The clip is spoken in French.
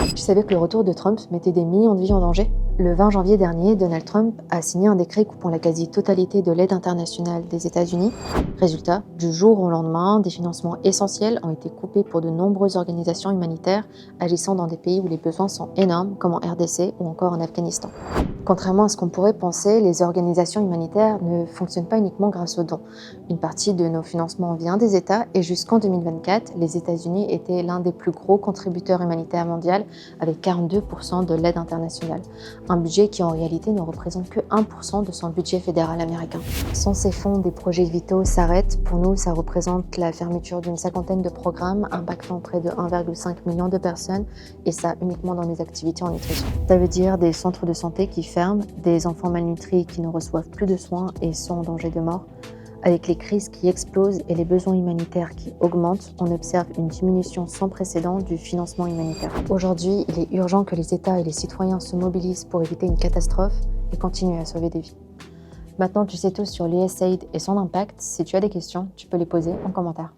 Tu savais que le retour de Trump mettait des millions de vies en danger? Le 20 janvier dernier, Donald Trump a signé un décret coupant la quasi-totalité de l'aide internationale des États-Unis. Résultat, du jour au lendemain, des financements essentiels ont été coupés pour de nombreuses organisations humanitaires agissant dans des pays où les besoins sont énormes, comme en RDC ou encore en Afghanistan. Contrairement à ce qu'on pourrait penser, les organisations humanitaires ne fonctionnent pas uniquement grâce aux dons. Une partie de nos financements vient des États et jusqu'en 2024, les États-Unis étaient l'un des plus gros contributeurs humanitaires mondiaux avec 42% de l'aide internationale. Un budget qui en réalité ne représente que 1% de son budget fédéral américain. Sans ces fonds, des projets vitaux s'arrêtent. Pour nous, ça représente la fermeture d'une cinquantaine de programmes impactant près de 1,5 million de personnes et ça uniquement dans les activités en nutrition. Ça veut dire des centres de santé qui ferment, des enfants malnutris qui ne reçoivent plus de soins et sont en danger de mort. Avec les crises qui explosent et les besoins humanitaires qui augmentent, on observe une diminution sans précédent du financement humanitaire. Aujourd'hui, il est urgent que les États et les citoyens se mobilisent pour éviter une catastrophe et continuer à sauver des vies. Maintenant, tu sais tout sur l'USAID et son impact. Si tu as des questions, tu peux les poser en commentaire.